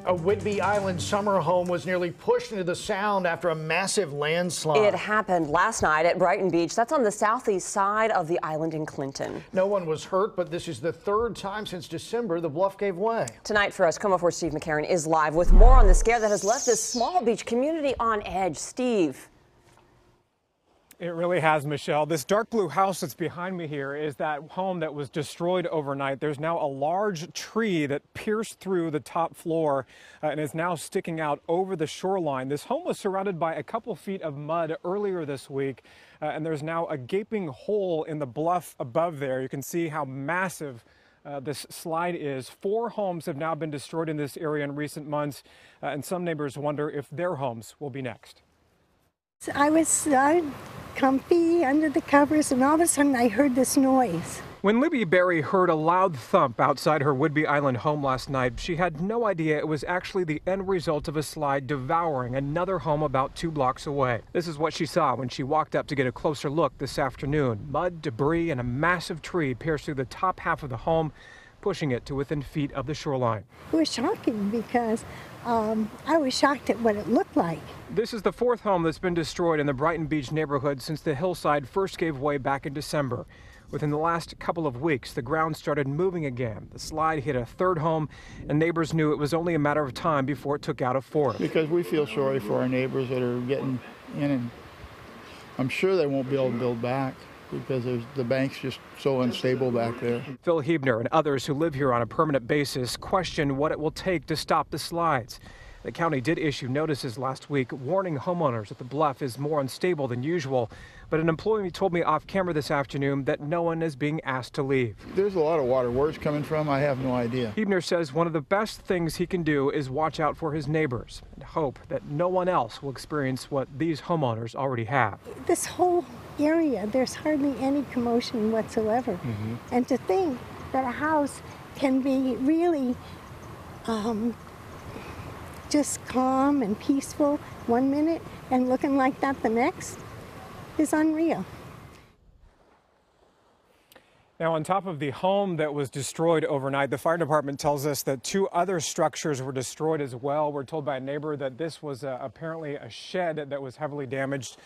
A Whidbey Island summer home was nearly pushed into the Sound after a massive landslide. It happened last night at Brighton Beach. That's on the southeast side of the island in Clinton. No one was hurt, but this is the third time since December the bluff gave way. Tonight for us, KOMO 4's Steve McCarran is live with more on the scare that has left this small beach community on edge. Steve. It really has, Michelle. This dark blue house that's behind me here is that home that was destroyed overnight. There's now a large tree that pierced through the top floor and is now sticking out over the shoreline. This home was surrounded by a couple feet of mud earlier this week, and there's now a gaping hole in the bluff above there. You can see how massive this slide is. 4 homes have now been destroyed in this area in recent months, and some neighbors wonder if their homes will be next. I was comfy under the covers, and all of a sudden I heard this noise. When Libby Berry heard a loud thump outside her Whidbey Island home last night, she had no idea it was actually the end result of a slide devouring another home about 2 blocks away. This is what she saw when she walked up to get a closer look this afternoon. Mud, debris, and a massive tree pierced through the top half of the home, pushing it to within feet of the shoreline. It was shocking because I was shocked at what it looked like. This is the 4th home that's been destroyed in the Brighton Beach neighborhood since the hillside first gave way back in December. Within the last couple of weeks, the ground started moving again. The slide hit a 3rd home, and neighbors knew it was only a matter of time before it took out a 4th. Because we feel sorry for our neighbors that are getting in, and I'm sure they won't be able to build back, because the bank's just so unstable back there. Phil Hebner and others who live here on a permanent basis question what it will take to stop the slides. The county did issue notices last week warning homeowners that the bluff is more unstable than usual, but an employee told me off camera this afternoon that no one is being asked to leave. There's a lot of water. Where it's coming from, I have no idea. Hebner says one of the best things he can do is watch out for his neighbors and hope that no one else will experience what these homeowners already have. This whole area, there's hardly any commotion whatsoever. And to think that a house can be really just calm and peaceful one minute and looking like that the next is unreal. Now, on top of the home that was destroyed overnight, the fire department tells us that 2 other structures were destroyed as well. We're told by a neighbor that this was apparently a shed that was heavily damaged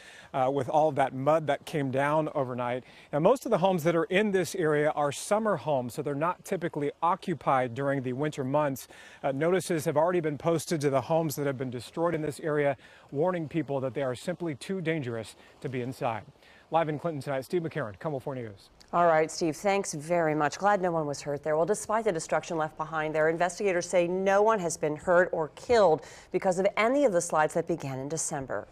with all of that mud that came down overnight. Now, most of the homes that are in this area are summer homes, so they're not typically occupied during the winter months. Notices have already been posted to the homes that have been destroyed in this area, warning people that they are simply too dangerous to be inside. Live in Clinton tonight, Steve McCarran, KOMO 4 News. All right, Steve, thanks very much. Glad no one was hurt there. Well, despite the destruction left behind there, investigators say no one has been hurt or killed because of any of the slides that began in December.